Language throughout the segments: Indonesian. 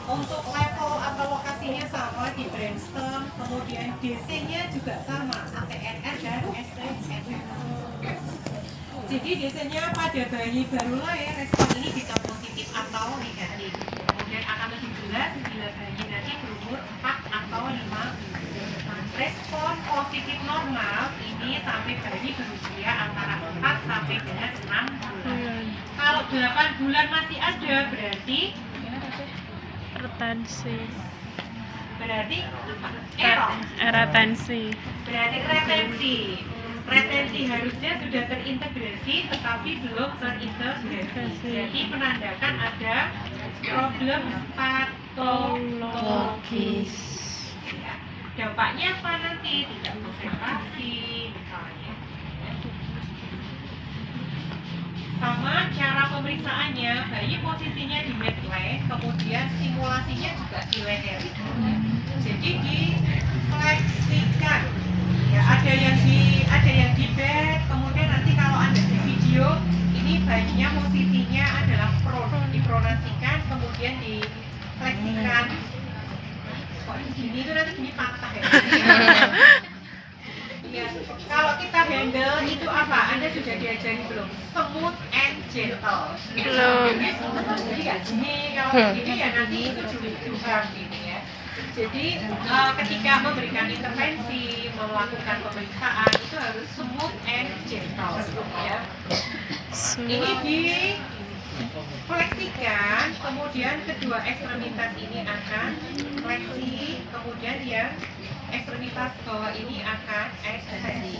Untuk level atau lokasinya sama di brainstorm, kemudian DC-nya juga sama, ATNR dan STNR. Jadi DC-nya pada bayi baru lahir respon ini bisa positif atau negatif. Kemudian akan lebih jelas bila bayi nanti berumur 4 atau 5 minggu. Respon positif normal ini sampai bayi berusia antara 4 sampai dengan 6 bulan. Kalau 8 bulan masih ada berarti retensi. Berarti error. Retensi. Berarti retensi. Retensi harusnya sudah terintegrasi tetapi belum terintegrasi. Jadi menandakan ada problem patologis. Ya. Dampaknya apa nanti? Tidak konsentrasi misalnya. Sama cara pemeriksaannya, bayi posisinya di midline, kemudian stimulasinya juga di leher. Jadi difleksikan. Ya, ada yang di bed, kemudian nanti kalau Anda di video, ini bayinya posisinya adalah dipronasikan, kemudian difleksikan. Kok gini itu nanti gini patah ya. Ya, kalau kita handle itu apa? Anda sudah diajari belum? Smooth and gentle. Belum. Jadi nggak gini, kalau gini ya nanti itu curang gitu ya. Jadi ketika memberikan intervensi, melakukan pemeriksaan itu harus smooth and gentle ya. Ini difleksikan, kemudian kedua ekstremitas ini akan fleksi, kemudian yang ekstremitas bawah ini akan ekstensi.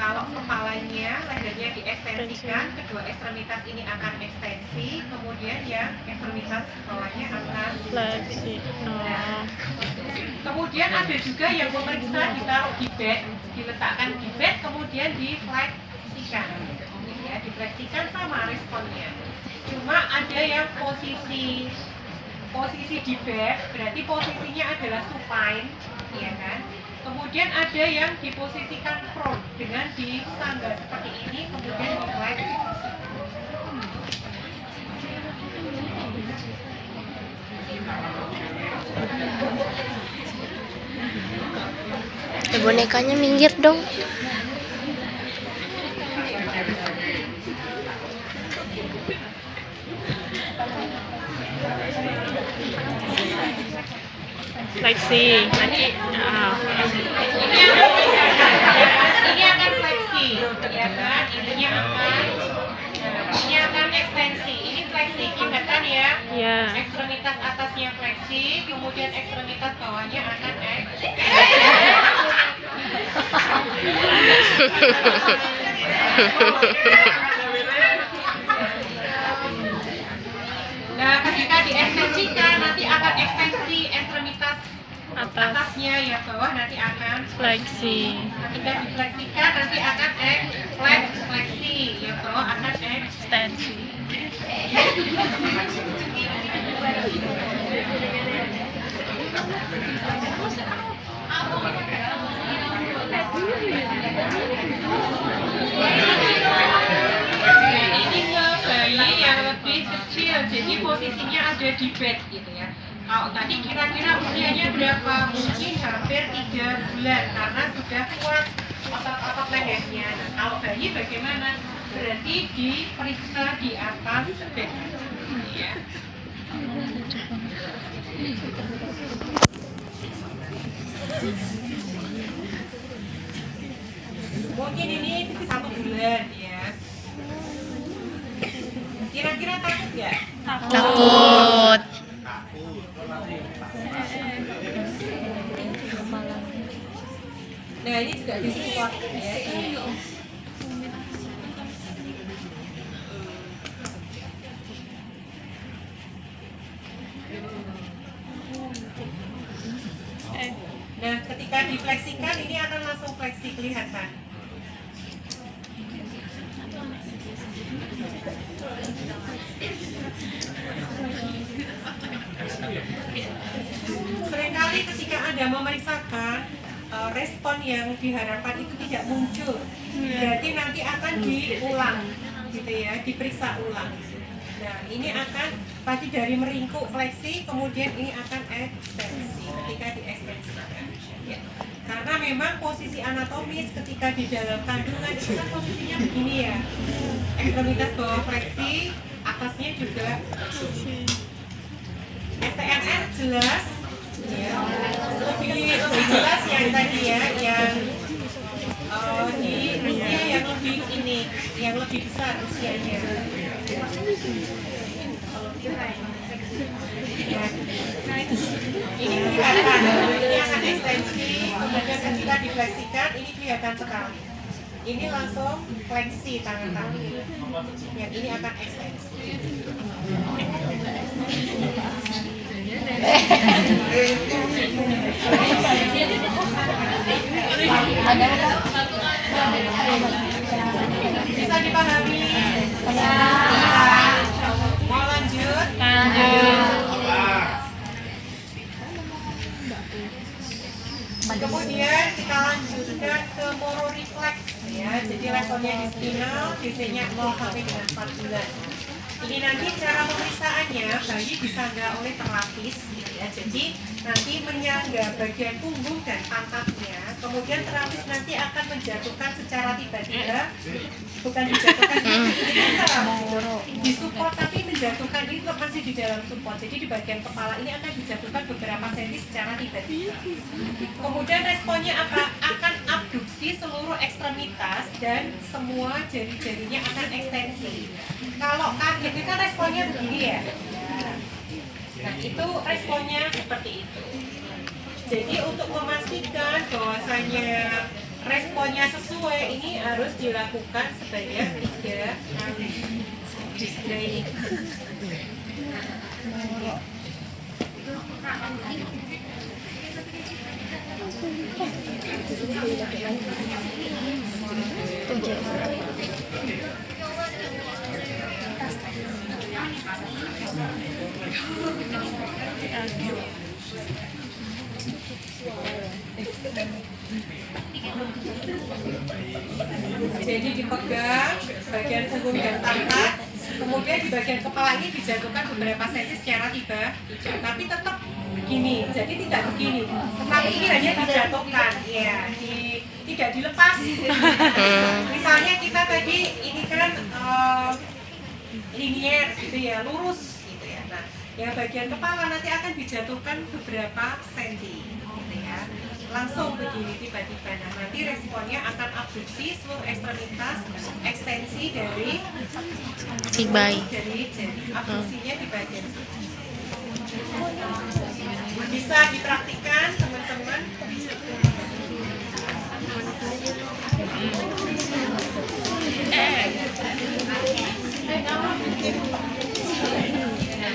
Kalau kepalanya, lehernya diekstensikan, kedua ekstremitas ini akan ekstensi, kemudian yang ekstremitas bawahnya akan fleksi. Nah, kemudian ada juga yang memeriksa ditaruh di bed, diletakkan di bed, kemudian difleksikan. Ya, difleksikan sama responnya. Cuma ada yang posisi di bed, berarti posisinya adalah supine, ya kan? Kemudian ada yang diposisikan prone dengan disangga seperti ini, kemudian difleksi. Bonekanya minggir dong. Fleksi. Nanti Ini akan fleksi, ya kan? Ini akan ekstensi. Ini fleksi, ingat kan ya? ya. Ekstremitas atasnya fleksi, kemudian ekstremitas bawahnya akan Nah, ketika diekstensikan nanti akan ekstensi ekstremitas atasnya ya, bawah nanti akan Fleksi. ketika difleksikan nanti akan fleksi ya, bawah akan Ekstensi. Ini ke bayi yang lebih kecil, jadi posisinya ada di bed gitu ya. Kalau tadi kira-kira usianya berapa? Mungkin hampir 3 bulan karena sudah kuat otot-otot lehernya. Nah, kalau bayi bagaimana? Berarti diperiksa di atas bed. Ya. Mungkin ini 1 bulan ya. Kira-kira takut nggak? Takut. Nah, ini juga disupport ya. Nah, ketika difleksikan ini akan langsung fleksi kelihatan. Seringkali ketika Anda memeriksakan respon yang diharapkan itu tidak muncul, berarti nanti akan diulang, gitu ya, diperiksa ulang. Nah, ini akan Tadi dari meringkuk fleksi, kemudian ini akan ekstensi ketika diekstensikan. Ya. Karena memang posisi anatomis ketika di dalam kandungan itu kan posisinya begini ya. Ekstremitas bawah fleksi, atasnya juga STNR jelas. Ya. Lebih jelas yang tadi ya, yang di usia yang lebih ini, yang lebih besar usianya. Ya. Ini kelihatan, ini akan ekstensi, kemudian ketika difleksikan ini kelihatan sekali. Ini langsung fleksi tangan kaki. Yang ini akan ekstensi. Bisa dipahami? Bisa. Mau lanjut? Kemudian kita lanjutkan ke mororefleks ya. Jadi levelnya di spinal, biasanya 0 sampai dengan 4 bulan. Ini nanti cara pemeriksaannya bayi disangga oleh terapis gitu ya. Jadi nanti menyangga bagian punggung dan pantatnya. Kemudian terapis nanti akan menjatuhkan secara tiba-tiba, bukan dijatuhkan disupport, tapi menjatuhkan itu masih di dalam support. Jadi di bagian kepala ini akan dijatuhkan beberapa senti secara tiba-tiba. Kemudian responnya apa? Akan abduksi seluruh ekstremitas dan semua jari-jarinya akan ekstensi. Kalau kaget itu kan responnya begini ya. Nah itu responnya seperti itu. Jadi untuk memastikan bahwasanya responnya sesuai, ini harus dilakukan sebanyak 3 kali. Display. Jadi dipegang bagian punggung dan pantat, kemudian di bagian kepala ini dijatuhkan beberapa senti secara tiba-tiba, tapi tetap begini, jadi tidak begini, tetapi ini hanya dijatuhkan, ya, tidak dilepas. Misalnya kita tadi ini kan linier gitu ya, lurus gitu ya. Nah, yang bagian kepala nanti akan dijatuhkan beberapa senti gitu ya. Langsung begini tiba-tiba. Nah, nanti responnya akan abduksi seluruh ekstremitas, ekstensi dari bayi. Jadi abduksinya di bagian sini. Bisa dipraktikkan teman-teman.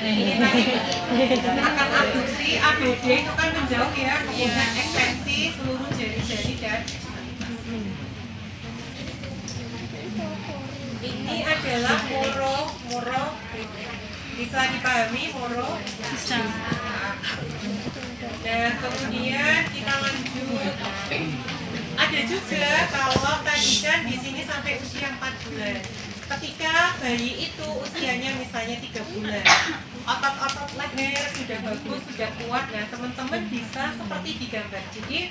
Ini tadi akan abduksi, ABD itu kan menjauh ya, kemudian ekstensi seluruh jari-jari dan ini adalah moro. Bisa dipahami moro? Bisa. Nah, kemudian kita lanjut. Ada juga kalau tadi kan di sini sampai usia 4 bulan. Ketika bayi itu usianya misalnya 3 bulan, otot-otot leher sudah bagus, sudah kuat. Nah, teman-teman bisa seperti digambar. Jadi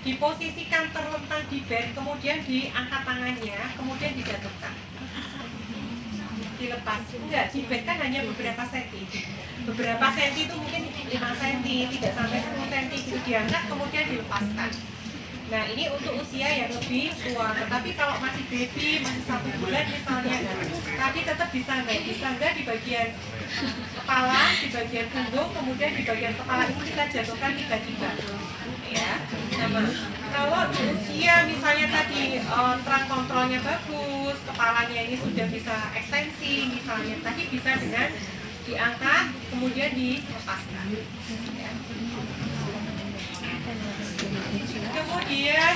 diposisikan terlentang di bed, kemudian diangkat tangannya, kemudian dijatuhkan. Dilepas. Enggak, di bed kan hanya beberapa senti. Beberapa senti itu mungkin 5 senti, tidak sampai 10 senti gitu diangkat, kemudian dilepaskan. Nah, ini untuk usia yang lebih tua. Tetapi kalau masih baby, masih 1 bulan misalnya, tapi tetap disangga di bagian kepala, di bagian punggung, kemudian di bagian kepala ini kita jatuhkan tiba-tiba. Ya, sama. Kalau di usia misalnya tadi terang kontrolnya bagus, kepalanya ini sudah bisa ekstensi, misalnya tadi bisa dengan diangkat, kemudian dilepaskan. Ya. Kemudian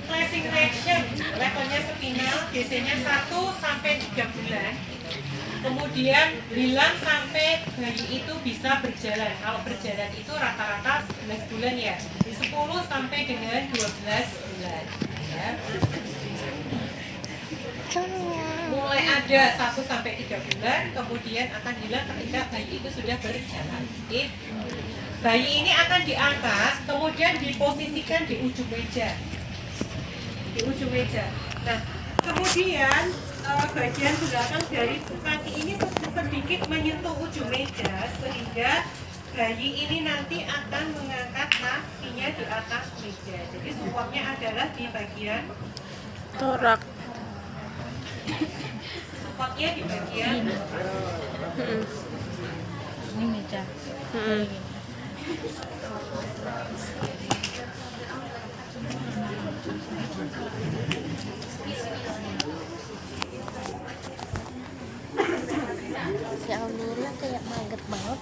flashing reaction levelnya spinal biasanya 1 sampai 3 bulan. Kemudian bilang sampai bayi itu bisa berjalan. Kalau berjalan itu rata-rata 11 bulan ya, 10 sampai dengan 12 bulan. Ya. mulai ada 1 sampai 3 bulan, kemudian akan hilang ketika bayi itu sudah berjalan. Oke. Bayi ini akan diangkat, kemudian diposisikan di ujung meja. Di ujung meja. Nah, kemudian bagian belakang dari kaki ini sedikit menyentuh ujung meja sehingga bayi ini nanti akan mengangkat kakinya di atas meja. Jadi supportnya adalah di bagian Torak. supportnya di bagian Ini meja. Si Almira kayak mager banget.